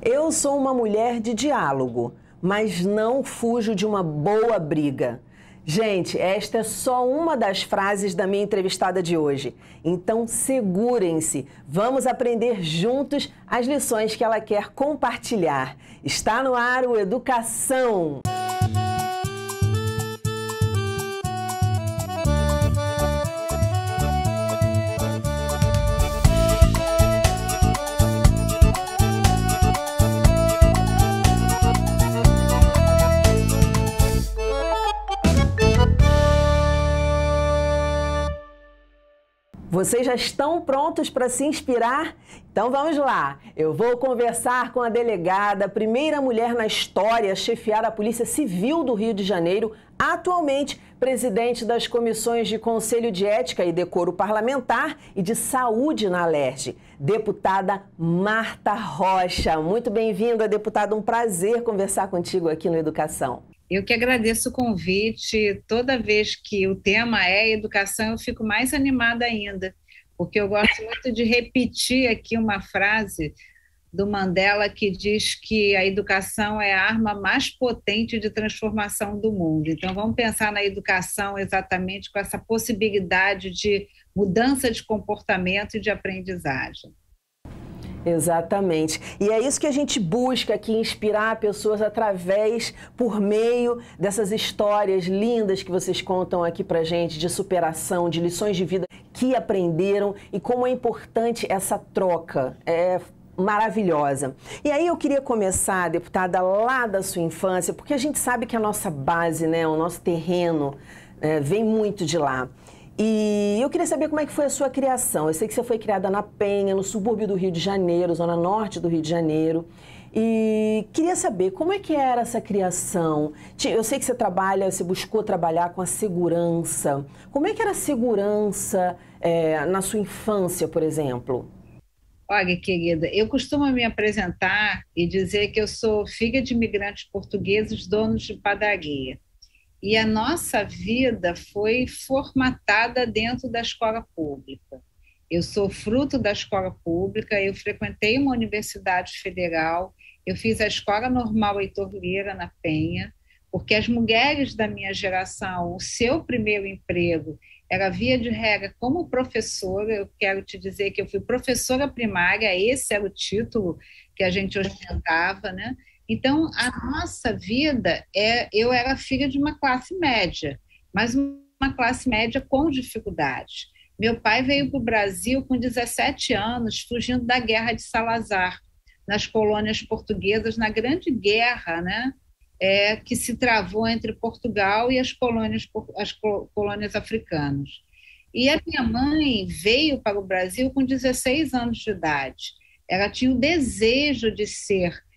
Eu sou uma mulher de diálogo, mas não fujo de uma boa briga. Gente, esta é só uma das frases da minha entrevistada de hoje. Então, segurem-se. Vamos aprender juntos as lições que ela quer compartilhar. Está no ar o Educação. Vocês já estão prontos para se inspirar? Então vamos lá! Eu vou conversar com a delegada, a primeira mulher na história a chefiar a Polícia Civil do Rio de Janeiro, atualmente presidente das comissões de Conselho de Ética e Decoro Parlamentar e de Saúde na Alerj, deputada Marta Rocha. Muito bem-vinda, deputada. Um prazer conversar contigo aqui no Educação. Eu que agradeço o convite. Toda vez que o tema é educação, eu fico mais animada ainda, porque eu gosto muito de repetir aqui uma frase do Mandela que diz que a educação é a arma mais potente de transformação do mundo. Então, vamos pensar na educação exatamente com essa possibilidade de mudança de comportamento e de aprendizagem. Exatamente. E é isso que a gente busca aqui, inspirar pessoas por meio dessas histórias lindas que vocês contam aqui pra gente, de superação, de lições de vida que aprenderam e como é importante essa troca. É maravilhosa. E aí eu queria começar, deputada, lá da sua infância, porque a gente sabe que a nossa base, né, o nosso terreno, vem muito de lá. E eu queria saber como é que foi a sua criação. Eu sei que você foi criada na Penha, no subúrbio do Rio de Janeiro, zona norte do Rio de Janeiro. E queria saber como é que era essa criação. Eu sei que você buscou trabalhar com a segurança. Como é que era a segurança na sua infância, por exemplo? Olha, querida, eu costumo me apresentar e dizer que eu sou filha de imigrantes portugueses, donos de padaria. E a nossa vida foi formatada dentro da escola pública. Eu sou fruto da escola pública, eu frequentei uma universidade federal, eu fiz a Escola Normal Heitor Lira, na Penha, porque as mulheres da minha geração, o seu primeiro emprego era, via de regra, como professora. Eu quero te dizer que eu fui professora primária, esse era o título que a gente ostentava, né? Então, a nossa vida, eu era filha de uma classe média, mas uma classe média com dificuldades. Meu pai veio para o Brasil com 17 anos, fugindo da Guerra de Salazar, nas colônias portuguesas, na Grande Guerra, né, que se travou entre Portugal e as colônias africanas. E a minha mãe veio para o Brasil com 16 anos de idade. Ela tinha o desejo de ser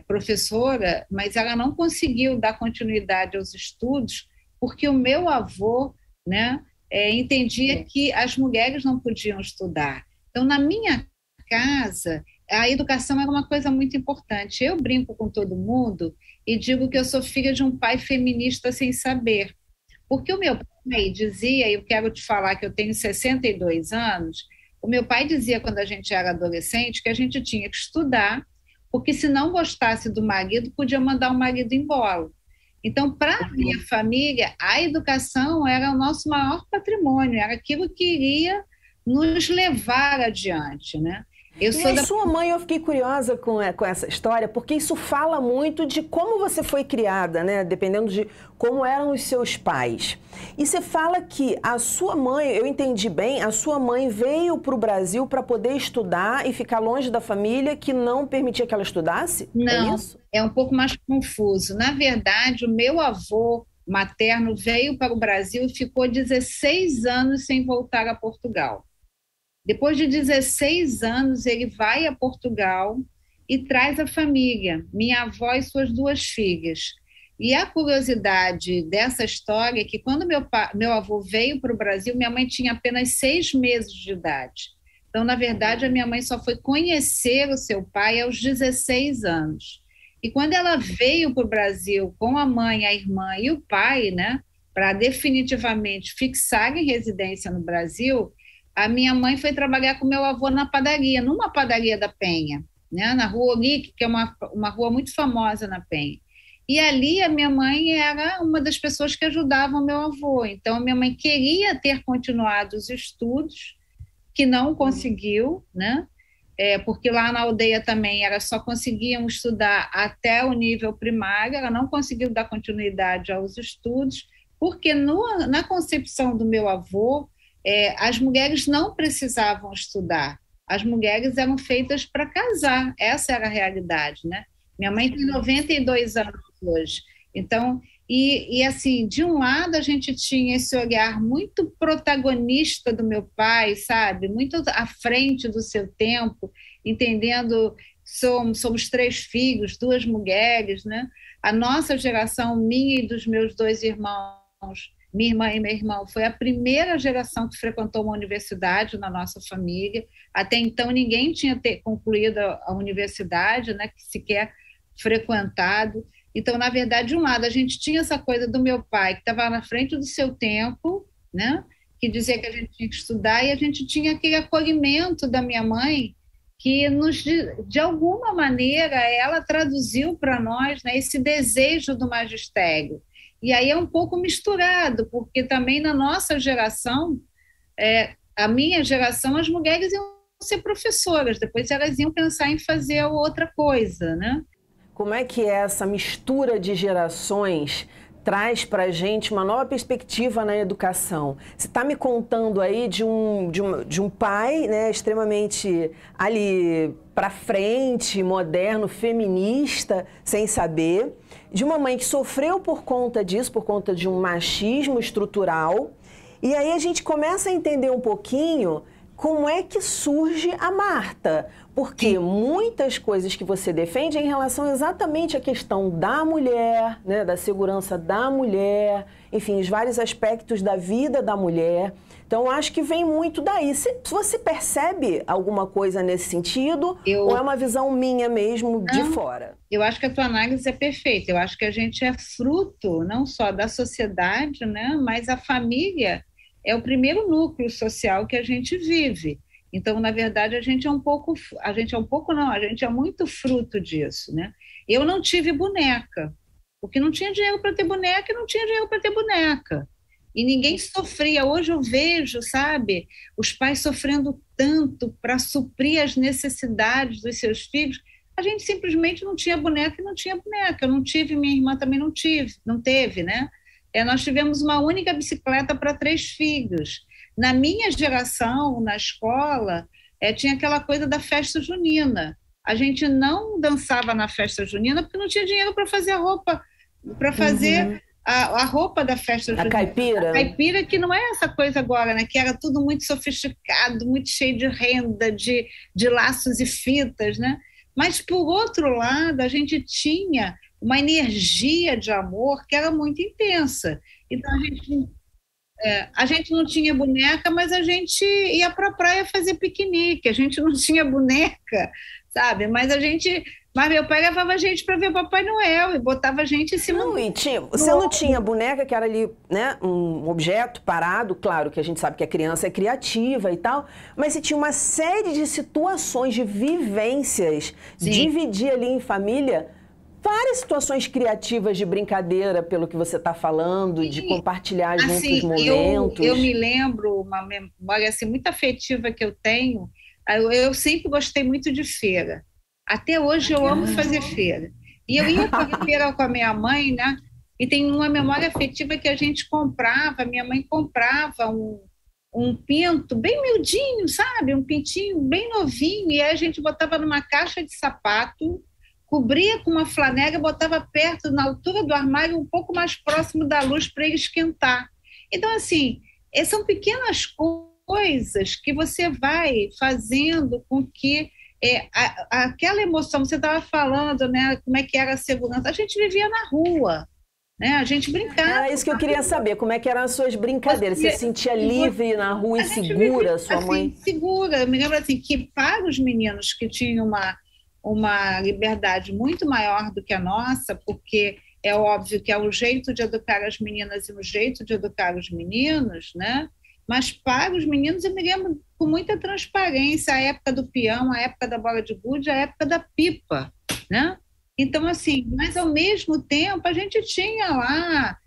professora, mas ela não conseguiu dar continuidade aos estudos porque o meu avô, né, entendia que as mulheres não podiam estudar. Então, na minha casa, a educação era uma coisa muito importante. Eu brinco com todo mundo e digo que eu sou filha de um pai feminista sem saber, porque o meu pai dizia, e eu quero te falar que eu tenho 62 anos, o meu pai dizia quando a gente era adolescente que a gente tinha que estudar, porque se não gostasse do marido, podia mandar o marido embora. Então, para a minha família, a educação era o nosso maior patrimônio, era aquilo que iria nos levar adiante, né? Sua mãe, eu fiquei curiosa com essa história, porque isso fala muito de como você foi criada, né? Dependendo de como eram os seus pais. E você fala que a sua mãe, eu entendi bem, a sua mãe veio para o Brasil para poder estudar e ficar longe da família que não permitia que ela estudasse? Não, é isso? É um pouco mais confuso. Na verdade, o meu avô materno veio para o Brasil e ficou 16 anos sem voltar a Portugal. Depois de 16 anos, ele vai a Portugal e traz a família, minha avó e suas 2 filhas. E a curiosidade dessa história é que quando meu avô veio para o Brasil, minha mãe tinha apenas 6 meses de idade. Então, na verdade, a minha mãe só foi conhecer o seu pai aos 16 anos. E quando ela veio para o Brasil com a mãe, a irmã e o pai, né, para definitivamente fixarem residência no Brasil, a minha mãe foi trabalhar com meu avô na padaria, numa padaria da Penha. né, na Rua Olique, que é uma rua muito famosa na Penha. E ali a minha mãe era uma das pessoas que ajudavam o meu avô. Então, a minha mãe queria ter continuado os estudos, que não conseguiu, né? Porque lá na aldeia também era só conseguiam estudar até o nível primário, ela não conseguiu dar continuidade aos estudos, porque na concepção do meu avô, as mulheres não precisavam estudar, as mulheres eram feitas para casar, essa era a realidade, né? Minha mãe tem 92 anos hoje, então, e assim, de um lado a gente tinha esse olhar muito protagonista do meu pai, sabe? Muito à frente do seu tempo, entendendo, somos 3 filhos, 2 mulheres, né? A nossa geração, minha e dos meus 2 irmãos, minha irmã e meu irmão, foi a primeira geração que frequentou uma universidade na nossa família. Até então ninguém tinha concluído a universidade, né? Que sequer frequentado. Então, na verdade, de um lado, a gente tinha essa coisa do meu pai, que estava na frente do seu tempo, né? Que dizia que a gente tinha que estudar, e a gente tinha aquele acolhimento da minha mãe, que de alguma maneira ela traduziu para nós, né, esse desejo do magistério. E aí é um pouco misturado, porque também na nossa geração, a minha geração, as mulheres iam ser professoras, depois elas iam pensar em fazer outra coisa, né? Como é que essa mistura de gerações traz para a gente uma nova perspectiva na educação? Você está me contando aí de um pai, né, extremamente ali para frente, moderno, feminista, sem saber, de uma mãe que sofreu por conta disso, por conta de um machismo estrutural, e aí a gente começa a entender um pouquinho como é que surge a Marta. Porque muitas coisas que você defende é em relação exatamente à questão da mulher, né, da segurança da mulher, enfim, os vários aspectos da vida da mulher. Então, eu acho que vem muito daí. Você percebe alguma coisa nesse sentido ou é uma visão minha mesmo de fora? Eu acho que a tua análise é perfeita. Eu acho que a gente é fruto não só da sociedade, né, mas a família é o primeiro núcleo social que a gente vive. Então, na verdade, a gente é muito fruto disso, né? Eu não tive boneca, porque não tinha dinheiro para ter boneca e não tinha dinheiro para ter boneca. E ninguém sofria. Hoje eu vejo, sabe, os pais sofrendo tanto para suprir as necessidades dos seus filhos. A gente simplesmente não tinha boneca e não tinha boneca. Eu não tive, minha irmã também não teve, né? Nós tivemos uma única bicicleta para 3 filhos. Na minha geração, na escola, tinha aquela coisa da festa junina. A gente não dançava na festa junina porque não tinha dinheiro para fazer a roupa, para fazer a roupa da festa junina. A caipira? A caipira, que não é essa coisa agora, né? Que era tudo muito sofisticado, muito cheio de renda, de laços e fitas, né? Mas, por outro lado, a gente tinha uma energia de amor que era muito intensa. Então, a gente não tinha boneca, mas a gente ia para a praia fazer piquenique. A gente não tinha boneca, sabe? Mas meu pai levava a gente para ver Papai Noel e botava a gente em cima. Você não tinha boneca, que era ali, né, um objeto parado, claro que a gente sabe que a criança é criativa e tal, mas você tinha uma série de situações, de vivências, dividir ali em família. Várias situações criativas de brincadeira, pelo que você está falando, de compartilhar juntos momentos. Eu me lembro, uma memória assim, muito afetiva que eu tenho, eu sempre gostei muito de feira. Até hoje eu amo fazer feira. E eu ia fazer feira com a minha mãe, né? E tem uma memória afetiva que a gente comprava, minha mãe comprava um pinto bem miudinho, sabe? Um pintinho bem novinho, e aí a gente botava numa caixa de sapato, cobria com uma flanela, botava perto, na altura do armário, um pouco mais próximo da luz para ele esquentar. Então, assim, são pequenas coisas que você vai fazendo com que aquela emoção, você estava falando, né, como é que era a segurança, a gente vivia na rua, né, a gente brincava. É isso que eu queria saber, como é que eram as suas brincadeiras? Você se sentia livre na rua e segura, sua mãe? Segura, eu me lembro assim, que para os meninos que tinham uma liberdade muito maior do que a nossa, porque é óbvio que é o jeito de educar as meninas e o jeito de educar os meninos, né? mas para os meninos eu me lembro com muita transparência a época do peão, a época da bola de gude, a época da pipa, né? Então, assim, mas ao mesmo tempo a gente tinha lá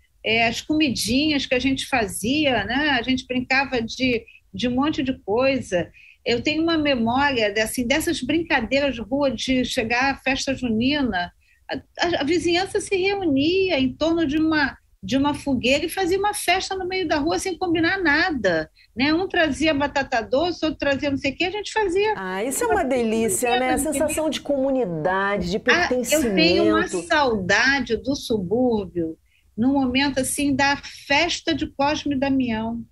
as comidinhas que a gente fazia, né? A gente brincava de um monte de coisa. Eu tenho uma memória assim, dessas brincadeiras de rua, de chegar à festa junina, a vizinhança se reunia em torno de uma fogueira e fazia uma festa no meio da rua sem combinar nada, né? Um trazia batata doce, outro trazia não sei o que, a gente fazia. Ah, isso é uma delícia, né? A sensação de comunidade, de Eu tenho uma pertencimento. saudade do subúrbio no momento assim da festa de Cosme e Damião.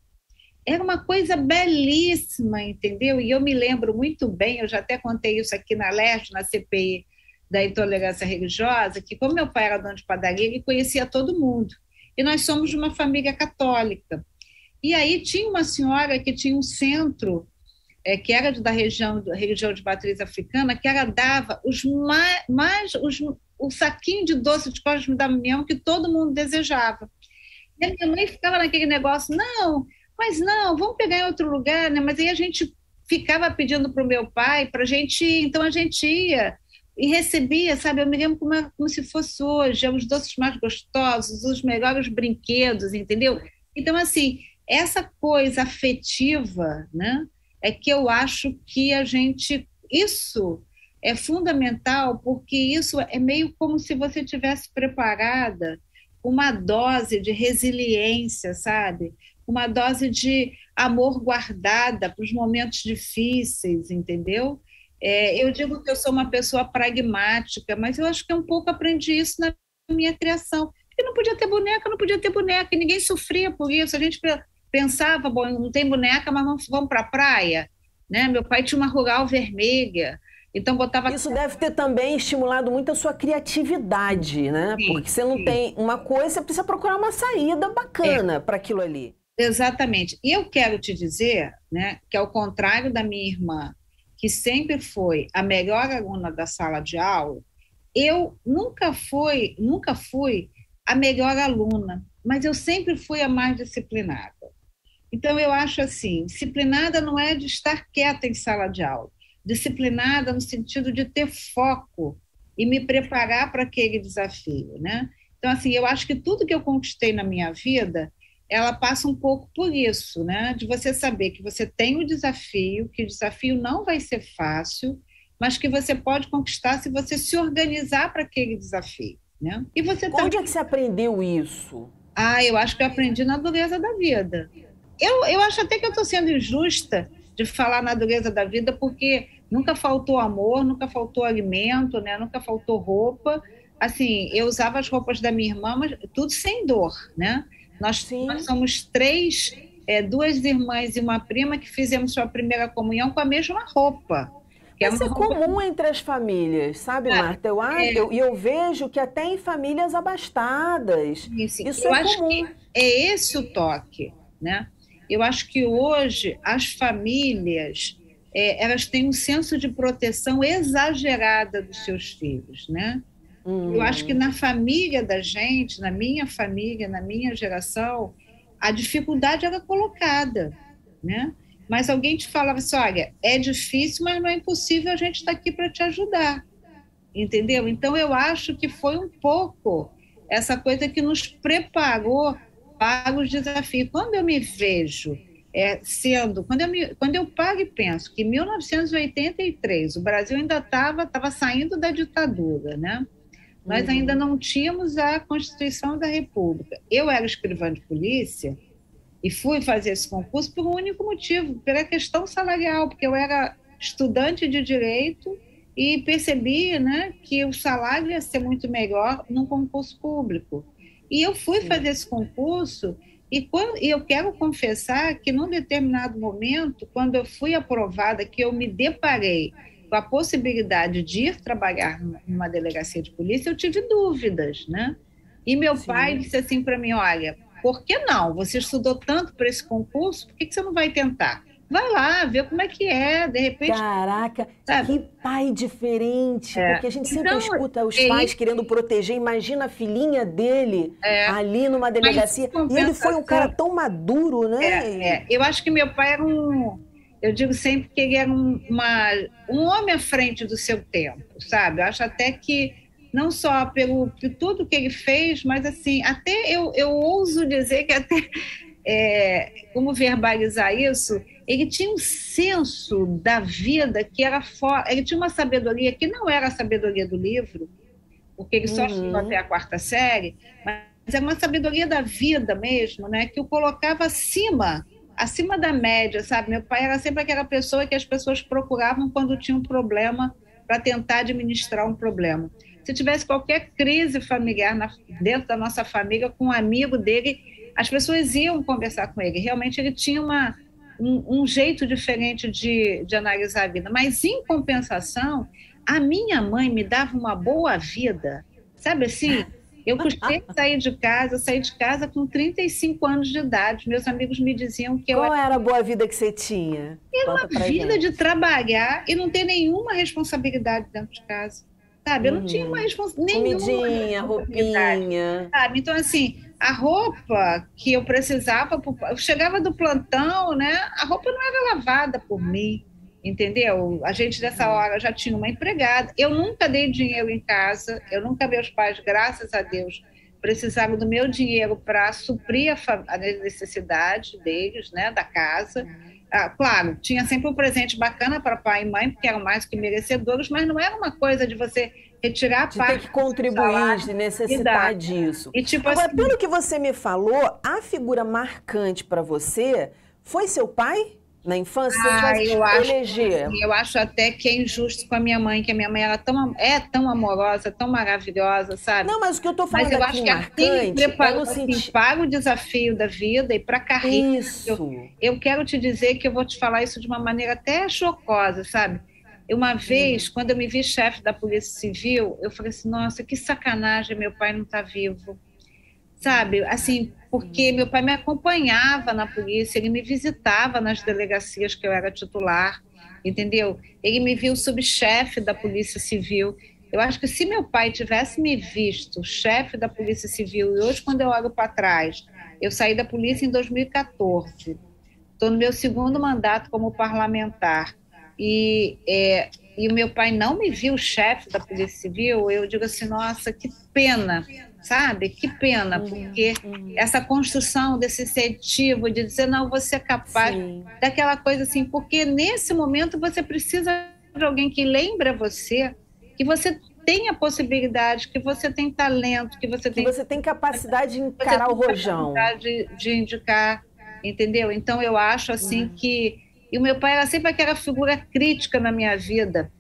Era uma coisa belíssima, entendeu? E eu me lembro muito bem, eu já até contei isso aqui na Leste, na CPI da intolerância religiosa, que como meu pai era dono de padaria, ele conhecia todo mundo. E nós somos de uma família católica. E aí tinha uma senhora que tinha um centro, que era da região de matriz africana, que ela dava o saquinho de doce de Cosme e Damião que todo mundo desejava. E a minha mãe ficava naquele negócio, não, mas não, vamos pegar em outro lugar, né? Mas aí a gente ficava pedindo para o meu pai para a gente ir, então a gente ia e recebia, sabe? Eu me lembro como se fosse hoje, os doces mais gostosos, os melhores brinquedos, entendeu? Então, assim, essa coisa afetiva, né? É que eu acho que isso é fundamental, porque isso é meio como se você tivesse preparada uma dose de resiliência, sabe? Uma dose de amor guardada para os momentos difíceis, entendeu? Eu digo que eu sou uma pessoa pragmática, mas eu acho que um pouco aprendi isso na minha criação. Porque não podia ter boneca, não podia ter boneca, e ninguém sofria por isso. A gente pensava, bom, não tem boneca, mas vamos para a praia, né? Meu pai tinha uma rural vermelha, então botava... Isso deve ter também estimulado muito a sua criatividade, né? Sim, Porque você não sim. tem uma coisa, você precisa procurar uma saída bacana para aquilo ali. Exatamente. E eu quero te dizer, né, que ao contrário da minha irmã, que sempre foi a melhor aluna da sala de aula, eu nunca fui a melhor aluna, mas eu sempre fui a mais disciplinada. Então eu acho assim, disciplinada não é de estar quieta em sala de aula, disciplinada no sentido de ter foco e me preparar para aquele desafio, né? Então assim, eu acho que tudo que eu conquistei na minha vida ela passa um pouco por isso, né? De você saber que você tem o desafio, que o desafio não vai ser fácil, mas que você pode conquistar se você se organizar para aquele desafio, né? E você Onde também... é que você aprendeu isso? Eu acho que eu aprendi na dureza da vida. Eu acho até que eu estou sendo injusta de falar na dureza da vida, porque nunca faltou amor, nunca faltou alimento, né? Nunca faltou roupa. Assim, eu usava as roupas da minha irmã, mas tudo sem dor, né? Nós Sim. somos três, duas irmãs e uma prima que fizemos sua primeira comunhão com a mesma roupa. Que é Mas uma isso é roupa... comum entre as famílias, sabe, Marta? Eu vejo que até em famílias abastadas, Assim, isso eu é acho que comum. é esse o toque, né? Eu acho que hoje as famílias elas têm um senso de proteção exagerada dos seus filhos, né? Eu acho que Uhum. na família da gente, na minha família, na minha geração, a dificuldade era colocada, né? Mas alguém te falava assim, olha, é difícil, mas não é impossível, a gente está aqui para te ajudar, entendeu? Então eu acho que foi um pouco essa coisa que nos preparou para os desafios. Quando eu me vejo quando eu paro e penso que em 1983 o Brasil ainda estava saindo da ditadura, né? Nós ainda Uhum. não tínhamos a Constituição da República. Eu era escrivã de polícia e fui fazer esse concurso por um único motivo, pela questão salarial, porque eu era estudante de direito e percebi, né, que o salário ia ser muito melhor num concurso público. E eu fui fazer Sim. esse concurso e eu quero confessar que num determinado momento, quando eu fui aprovada, que eu me deparei com a possibilidade de ir trabalhar numa delegacia de polícia, eu tive dúvidas, né? E meu pai Sim. disse assim para mim, olha, por que não? Você estudou tanto para esse concurso, por que você não vai tentar? vai lá, vê como é que é, de repente, Caraca, sabe? que pai diferente, porque a gente sempre Então, escuta os é pais isso, querendo proteger. Imagina a filhinha dele ali numa mas delegacia. em E ele foi um cara compensação, tão maduro, né? eu acho que meu pai era eu digo sempre que ele era um homem à frente do seu tempo, sabe? Eu acho até que não só por tudo que ele fez, mas assim, até eu ouso dizer que até como verbalizar isso, ele tinha um senso da vida que era fora, ele tinha uma sabedoria que não era a sabedoria do livro, porque ele só chegou até a quarta série, mas é uma sabedoria da vida mesmo, né? Que o colocava acima da média, sabe? Meu pai era sempre aquela pessoa que as pessoas procuravam quando tinha um problema para tentar administrar um problema. Se tivesse qualquer crise familiar dentro da nossa família, com um amigo dele, as pessoas iam conversar com ele. Realmente ele tinha um jeito diferente de analisar a vida. Mas, em compensação, a minha mãe me dava uma boa vida. Sabe assim? Eu custei sair de casa com 35 anos de idade. Meus amigos me diziam que Qual era a boa vida que você tinha? era uma Conta pra vida de gente. trabalhar e não ter nenhuma responsabilidade dentro de casa. Sabe? Eu não tinha nenhuma Comidinha, responsabilidade. roupinha. Sabe? Então, assim, a roupa que eu precisava, eu chegava do plantão, né? A roupa não era lavada por mim, entendeu? A gente, nessa hora, já tinha uma empregada. Eu nunca dei dinheiro em casa, meus pais, graças a Deus, precisavam do meu dinheiro para suprir a necessidade deles, né? Da casa. Claro, tinha sempre um presente bacana para pai e mãe, porque eram mais que merecedores, mas não era uma coisa de você retirar a De ter parte que do seu contribuir, salário de e dar. necessitar disso. E tipo Agora, assim, pelo que você me falou, a figura marcante para você foi seu pai na infância? Se você tivesse que eleger. eu acho até que é injusto com a minha mãe, que a minha mãe é tão amorosa, tão maravilhosa, sabe? Não, mas o que eu estou Mas falando eu aqui acho que quem me marcante é preparou no assim, sentido. para o desafio da vida e para a carreira. Isso. Eu quero te dizer que eu vou te falar isso de uma maneira até chocosa, sabe? Uma vez, quando eu me vi chefe da Polícia Civil, eu falei assim, nossa, que sacanagem, meu pai não está vivo. Sabe, assim, porque meu pai me acompanhava na polícia, ele me visitava nas delegacias que eu era titular, entendeu? Ele me viu subchefe da Polícia Civil. Eu acho que se meu pai tivesse me visto chefe da Polícia Civil, e hoje, quando eu olho para trás, eu saí da polícia em 2014, estou no meu segundo mandato como parlamentar, e o meu pai não me viu chefe da Polícia Civil, eu digo assim, nossa, que pena, sabe? Que pena, porque essa construção desse incentivo de dizer, não, você é capaz, Sim. daquela coisa assim, porque nesse momento você precisa de alguém que lembre a você que você tem a possibilidade, que você tem talento, que você tem capacidade de encarar o rojão. capacidade de indicar, entendeu? Então eu acho assim que... E o meu pai era sempre aquela figura crítica na minha vida.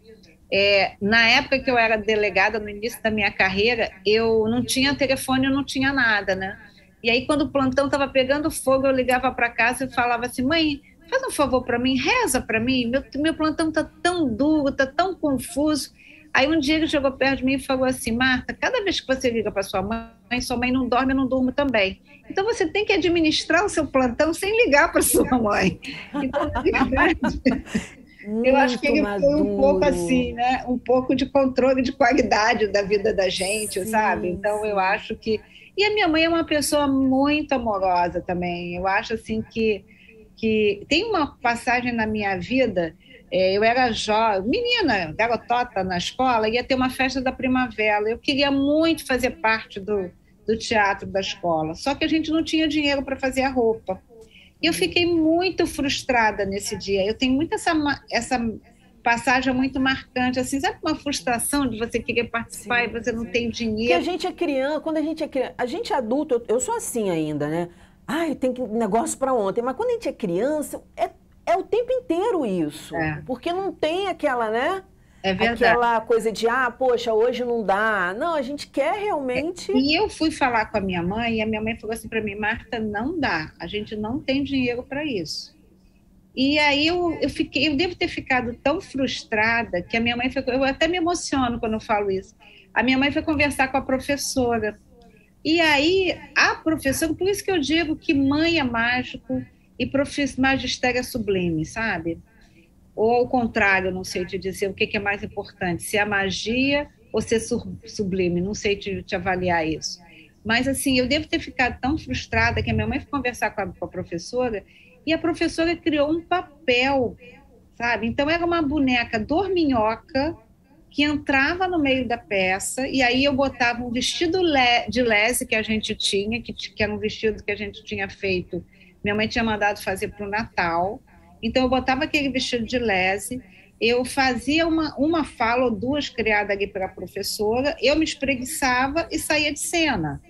Na época que eu era delegada, no início da minha carreira, eu não tinha telefone, eu não tinha nada, né? E aí, quando o plantão estava pegando fogo, eu ligava para casa e falava assim, mãe, faz um favor para mim, reza para mim, meu plantão está tão duro, está tão confuso. Aí um dia ele chegou perto de mim e falou assim, Marta, cada vez que você liga para sua mãe não dorme, eu não durmo também. Então você tem que administrar o seu plantão sem ligar para sua mãe. Então, na verdade, eu acho que ele foi um pouco assim, né? Um pouco de controle de qualidade da vida da gente, sim, sabe? Então eu acho que... E a minha mãe é uma pessoa muito amorosa também. Eu acho assim que tem uma passagem na minha vida... eu era jovem, menina, garotota na escola, ia ter uma festa da primavera. Eu queria muito fazer parte do teatro da escola, só que a gente não tinha dinheiro para fazer a roupa. E eu fiquei muito frustrada nesse dia. Eu tenho muito essa passagem muito marcante, assim, sabe uma frustração de você querer participar e você não tem dinheiro? Porque a gente é criança, quando a gente é criança, a gente é adulto, eu sou assim ainda, né? Ai, tem negócio para ontem, mas quando a gente é criança, é o tempo inteiro isso. Porque não tem aquela, né? É verdade. Aquela coisa de, poxa, hoje não dá. Não, a gente quer realmente... E eu fui falar com a minha mãe, e a minha mãe falou assim para mim, Marta, não dá, a gente não tem dinheiro para isso. E aí eu devo ter ficado tão frustrada que a minha mãe eu até me emociono quando eu falo isso. A minha mãe foi conversar com a professora. E aí a professora, por isso que eu digo que mãe é mágico, e magistério sublime, sabe? Ou ao contrário, não sei te dizer o que é mais importante, se é a magia ou ser sublime, não sei te avaliar isso. Mas, assim, eu devo ter ficado tão frustrada que a minha mãe foi conversar com a professora e a professora criou um papel, sabe? Então, era uma boneca dorminhoca que entrava no meio da peça e aí eu botava um vestido de lese que a gente tinha, que era um vestido que a gente tinha feito, minha mãe tinha mandado fazer para o Natal. Então, eu botava aquele vestido de lese, eu fazia uma fala ou duas criada ali pela professora, eu me espreguiçava e saía de cena,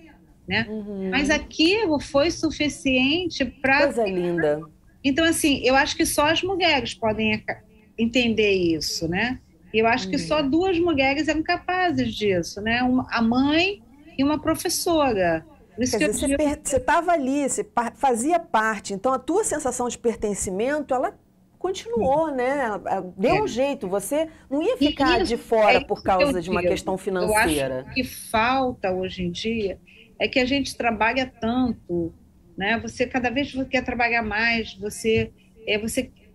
né? Mas aquilo foi suficiente para... Coisa linda. Então, assim, eu acho que só as mulheres podem entender isso, né? Eu acho que só duas mulheres eram capazes disso, né? A mãe e uma professora. Quer dizer, você estava ali, você fazia parte, então a tua sensação de pertencimento, ela continuou, né? Deu um jeito, você não ia ficar de fora por causa de uma questão financeira. Eu acho que falta hoje em dia é que a gente trabalha tanto, né? Você cada vez quer trabalhar mais,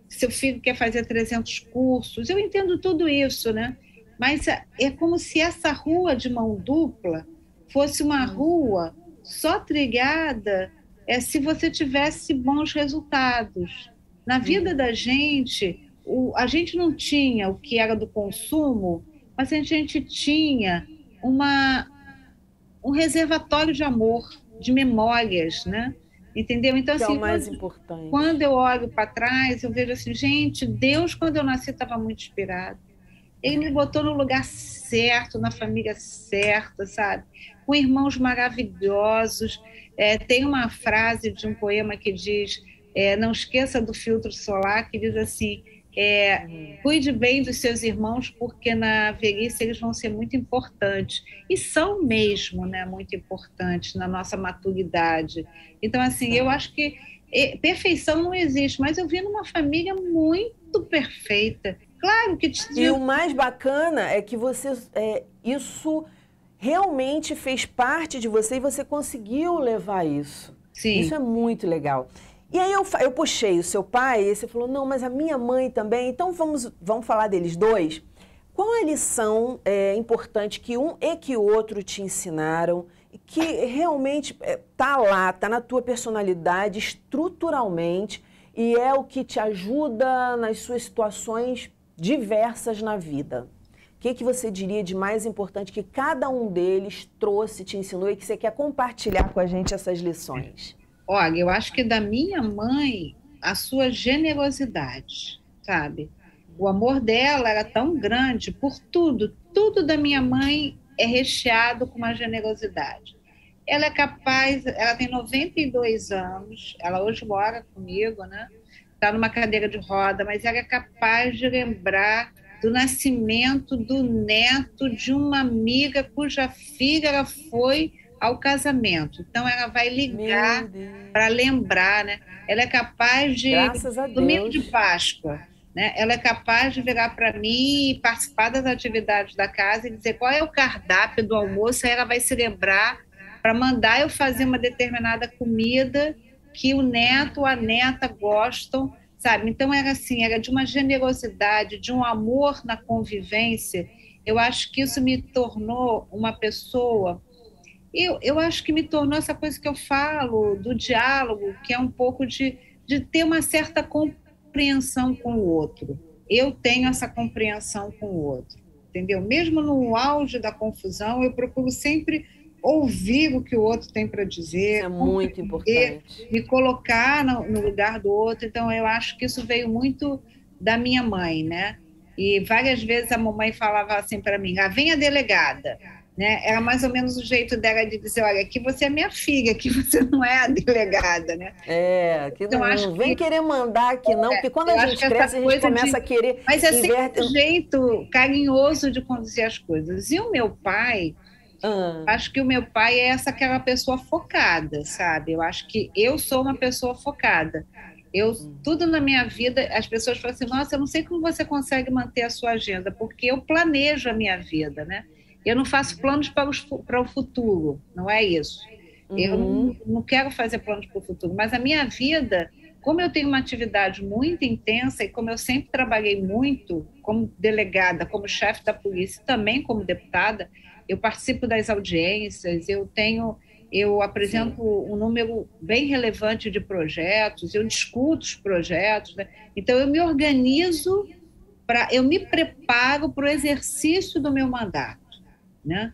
seu filho quer fazer 300 cursos, eu entendo tudo isso, né? Mas é como se essa rua de mão dupla fosse uma rua só trilhada se você tivesse bons resultados. Na vida da gente, a gente não tinha o que era do consumo, mas a gente tinha um reservatório de amor, de memórias, né? Entendeu? Então, que assim, é o mais importante. Quando eu olho para trás, eu vejo assim, gente, Deus, quando eu nasci, estava muito inspirado. Ele me botou no lugar certo, na família certa, sabe? Com irmãos maravilhosos. Tem uma frase de um poema que diz, não esqueça do filtro solar, que diz assim, cuide bem dos seus irmãos, porque na velhice eles vão ser muito importantes. E são mesmo, né, muito importantes na nossa maturidade. Então, assim, eu acho que perfeição não existe, mas eu vi numa família muito perfeita. Claro que... E o mais bacana é que isso realmente fez parte de você e você conseguiu levar isso. Sim. Isso é muito legal. E aí eu puxei o seu pai e você falou, não, mas a minha mãe também. Então vamos falar deles dois. Qual a lição importante que um e que o outro te ensinaram, que realmente está lá, está na tua personalidade estruturalmente e é o que te ajuda nas suas situações diversas na vida? O que você diria de mais importante que cada um deles trouxe, te ensinou e que você quer compartilhar com a gente essas lições? Olha, eu acho que da minha mãe, a sua generosidade, sabe? O amor dela era tão grande por tudo. Tudo da minha mãe é recheado com uma generosidade. Ela é capaz, ela tem 92 anos, ela hoje mora comigo, né? Está numa cadeira de roda, mas ela é capaz de lembrar do nascimento do neto de uma amiga cuja filha ela foi ao casamento. Então, ela vai ligar para lembrar, né? Ela é capaz de... Graças a Deus. Domingo de Páscoa, né? Ela é capaz de virar para mim e participar das atividades da casa e dizer qual é o cardápio do almoço, aí ela vai se lembrar para mandar eu fazer uma determinada comida que o neto ou a neta gostam, sabe? Então, era assim, era de uma generosidade, de um amor na convivência. Eu acho que isso me tornou uma pessoa... Eu acho que me tornou essa coisa que eu falo, do diálogo, que é um pouco de ter uma certa compreensão com o outro. Eu tenho essa compreensão com o outro, entendeu? Mesmo no auge da confusão, eu procuro sempre ouvir o que o outro tem para dizer. Isso é muito importante. Me colocar no lugar do outro. Então, eu acho que isso veio muito da minha mãe, né? E várias vezes a mamãe falava assim para mim, vem a delegada. Né? Era mais ou menos o jeito dela de dizer, olha, aqui você é minha filha, aqui você não é a delegada, né? Que então, não vem querer mandar aqui não, porque quando a gente cresce, a gente começa a querer... Mas é sempre um jeito carinhoso de conduzir as coisas. E o meu pai, acho que o meu pai é aquela pessoa focada, sabe? Eu acho que eu sou uma pessoa focada. Tudo na minha vida, as pessoas falam assim, nossa, eu não sei como você consegue manter a sua agenda, porque eu planejo a minha vida, né? Eu não faço planos para o futuro, não é isso. Eu não quero fazer planos para o futuro, mas a minha vida Como eu tenho uma atividade muito intensa e como eu sempre trabalhei muito como delegada, como chefe da polícia, também como deputada, eu participo das audiências, eu Sim. apresento um número bem relevante de projetos, eu discuto os projetos, né? Então eu me organizo eu me preparo para o exercício do meu mandato, né?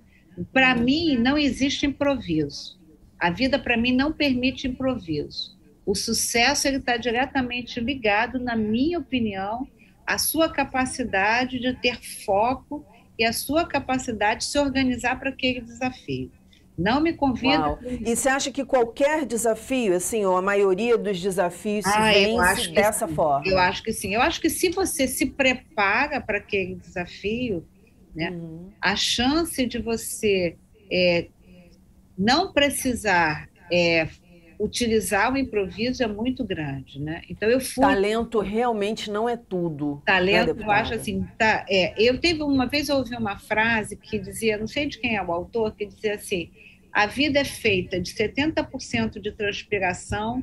Para mim não existe improviso. A vida para mim não permite improviso. O sucesso ele está diretamente ligado, na minha opinião, à sua capacidade de ter foco e à sua capacidade de se organizar para aquele desafio. Não me convida. Uau. E você acha que qualquer desafio, assim, ou a maioria dos desafios se Eu vence acho que dessa sim. Eu forma? acho que sim. Eu acho que se você se prepara para aquele desafio, né, a chance de você não precisar utilizar o improviso é muito grande, né? Então eu fui Talento realmente não é tudo, né, talento, eu acho deputada? assim, eu teve uma vez eu ouvi uma frase que dizia, não sei de quem é o autor, que dizia assim: a vida é feita de 70% de transpiração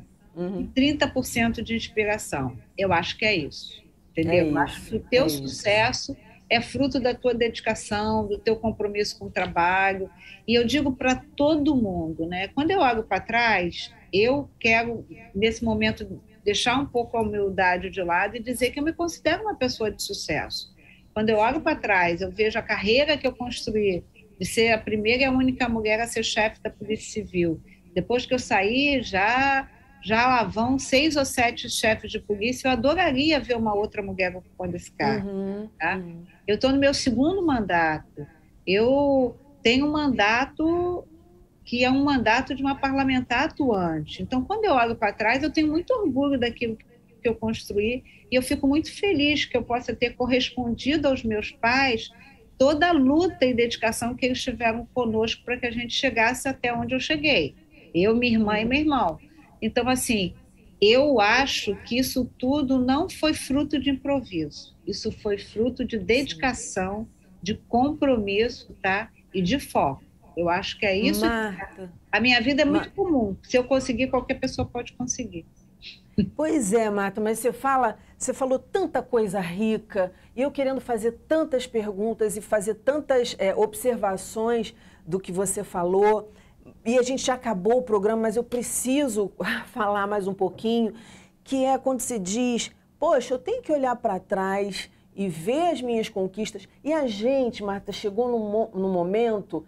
e 30% de inspiração. Eu acho que é isso, É entendeu? Eu acho que isso, o é teu isso. sucesso é fruto da tua dedicação, do teu compromisso com o trabalho. E eu digo para todo mundo, né? Quando eu olho para trás, eu quero, nesse momento, deixar um pouco a humildade de lado e dizer que eu me considero uma pessoa de sucesso. Quando eu olho para trás, eu vejo a carreira que eu construí, de ser a primeira e a única mulher a ser chefe da Polícia Civil. Depois que eu saí, já lá vão 6 ou 7 chefes de polícia. Eu adoraria ver uma outra mulher ocupando esse cargo. Uhum, Tá? uhum. Eu estou no meu segundo mandato. Eu tenho um mandato que é um mandato de uma parlamentar atuante. Então, quando eu olho para trás, eu tenho muito orgulho daquilo que eu construí e eu fico muito feliz que eu possa ter correspondido aos meus pais toda a luta e dedicação que eles tiveram conosco para que a gente chegasse até onde eu cheguei. Eu, minha irmã e meu irmão. Então, assim, eu acho que isso tudo não foi fruto de improviso. Isso foi fruto de Sim. dedicação, de compromisso, tá? E de foco. Eu acho que é isso. Marta, A minha vida é muito Ma- comum. Se eu conseguir, qualquer pessoa pode conseguir. pois é, Marta, mas você falou tanta coisa rica, e eu querendo fazer tantas perguntas e fazer tantas observações do que você falou, e a gente já acabou o programa, mas eu preciso falar mais um pouquinho, que é quando se diz, poxa, eu tenho que olhar para trás e ver as minhas conquistas. E a gente, Marta, chegou num momento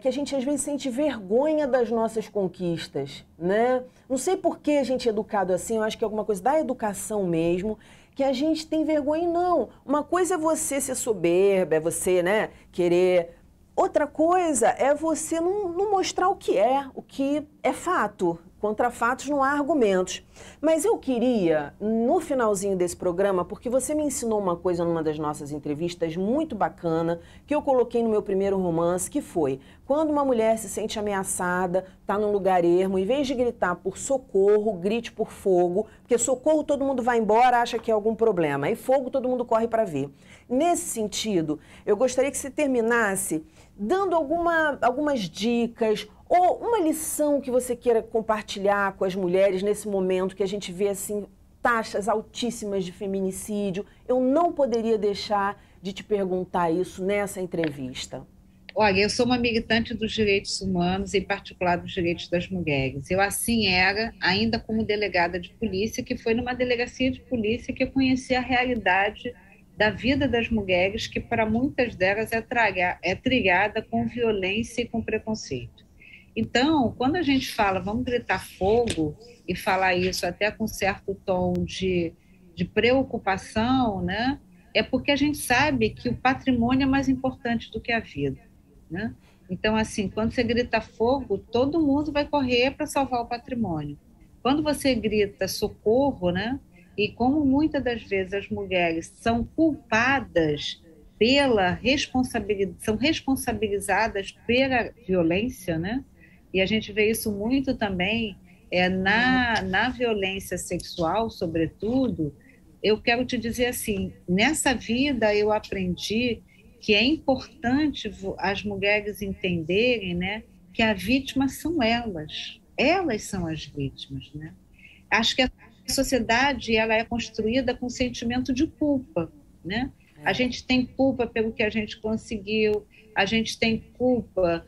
que a gente às vezes sente vergonha das nossas conquistas, né? Não sei por que a gente é educado assim, eu acho que é alguma coisa da educação mesmo, que a gente tem vergonha. Não, uma coisa é você ser soberba, é você, né, querer. Outra coisa é você não mostrar o que é fato. Contra fatos não há argumentos. Mas eu queria, no finalzinho desse programa, porque você me ensinou uma coisa numa das nossas entrevistas muito bacana, que eu coloquei no meu primeiro romance, que foi, quando uma mulher se sente ameaçada, está num lugar ermo, em vez de gritar por socorro, grite por fogo, porque socorro todo mundo vai embora, acha que é algum problema, e fogo todo mundo corre para ver. Nesse sentido, eu gostaria que você terminasse dando algumas dicas ou uma lição que você queira compartilhar com as mulheres nesse momento que a gente vê assim taxas altíssimas de feminicídio. Eu não poderia deixar de te perguntar isso nessa entrevista. Olha, eu sou uma militante dos direitos humanos, em particular dos direitos das mulheres. Eu assim era, ainda como delegada de polícia, que foi numa delegacia de polícia que eu conheci a realidade da vida das mulheres, que para muitas delas é trilhada com violência e com preconceito. Então, quando a gente fala, vamos gritar fogo, e falar isso até com certo tom de preocupação, né? É porque a gente sabe que o patrimônio é mais importante do que a vida, né? Então, assim, quando você grita fogo, todo mundo vai correr para salvar o patrimônio. Quando você grita socorro, né? E como muitas das vezes as mulheres são culpadas são responsabilizadas pela violência, né? E a gente vê isso muito também na violência sexual, sobretudo. Eu quero te dizer assim, nessa vida eu aprendi que é importante as mulheres entenderem, né, que a vítima são elas são as vítimas, né? Acho que sociedade ela é construída com sentimento de culpa, né? A gente tem culpa pelo que a gente conseguiu, a gente tem culpa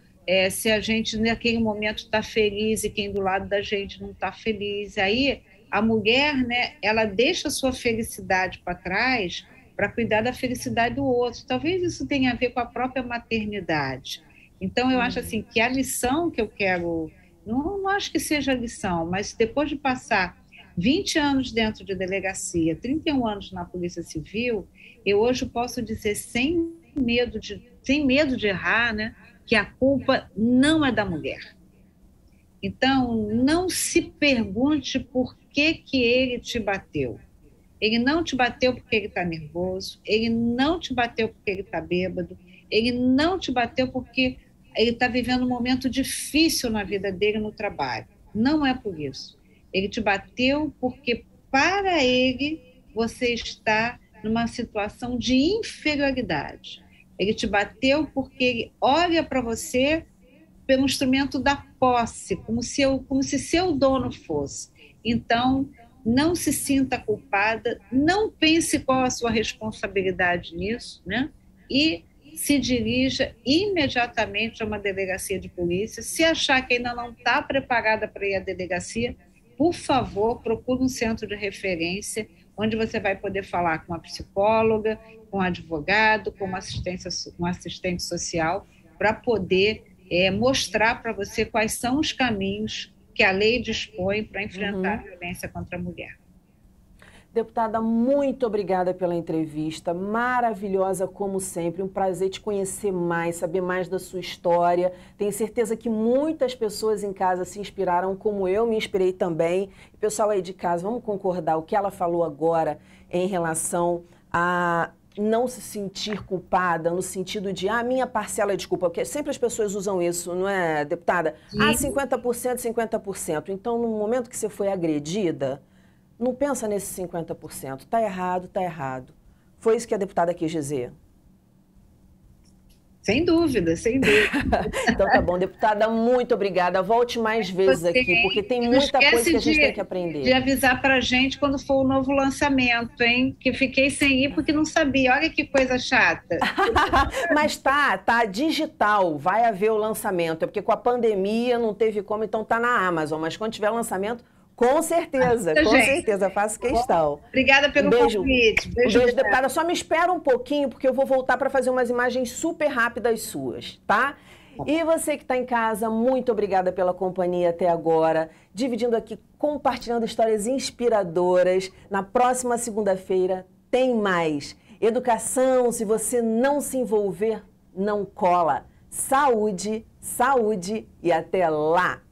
se a gente naquele momento está feliz e quem do lado da gente não está feliz. Aí a mulher, né, ela deixa a sua felicidade para trás para cuidar da felicidade do outro. Talvez isso tenha a ver com a própria maternidade. Então, eu acho assim que a lição que eu quero, não acho que seja a lição, mas depois de passar 20 anos dentro de delegacia, 31 anos na Polícia Civil, eu hoje posso dizer sem medo de errar, né, que a culpa não é da mulher. Então, não se pergunte por que ele te bateu. Ele não te bateu porque ele está nervoso, ele não te bateu porque ele está bêbado, ele não te bateu porque ele está vivendo um momento difícil na vida dele no trabalho. Não é por isso. Ele te bateu porque, para ele, você está numa situação de inferioridade. Ele te bateu porque ele olha para você pelo instrumento da posse, como se seu dono fosse. Então, não se sinta culpada, não pense qual a sua responsabilidade nisso, né? E se dirija imediatamente a uma delegacia de polícia. Se achar que ainda não está preparada para ir à delegacia, por favor, procure um centro de referência, onde você vai poder falar com a psicóloga, com o advogado, com um assistente social, para poder mostrar para você quais são os caminhos que a lei dispõe para enfrentar a violência contra a mulher. Deputada, muito obrigada pela entrevista, maravilhosa como sempre, um prazer te conhecer mais, saber mais da sua história. Tenho certeza que muitas pessoas em casa se inspiraram, como eu me inspirei também. E pessoal aí de casa, vamos concordar o que ela falou agora em relação a não se sentir culpada, no sentido de, minha parcela de culpa, porque sempre as pessoas usam isso, não é, deputada? Sim. 50%, 50%. Então, no momento que você foi agredida, não pensa nesse 50%. Está errado, está errado. Foi isso que a deputada quis dizer? Sem dúvida, sem dúvida. Então tá bom, deputada, muito obrigada. Volte mais vezes aqui, porque tem muita coisa que a gente tem que aprender. De avisar pra gente quando for o novo lançamento, hein? Que fiquei sem ir porque não sabia. Olha que coisa chata. Mas tá digital, vai haver o lançamento. É porque com a pandemia não teve como, então tá na Amazon. Mas quando tiver lançamento, com certeza, faço questão. Obrigada pelo convite. Beijo, deputada. Só me espera um pouquinho, porque eu vou voltar para fazer umas imagens super rápidas suas, tá? E você que está em casa, muito obrigada pela companhia até agora, dividindo aqui, compartilhando histórias inspiradoras. Na próxima segunda-feira tem mais. Educação, se você não se envolver, não cola. Saúde, saúde e até lá!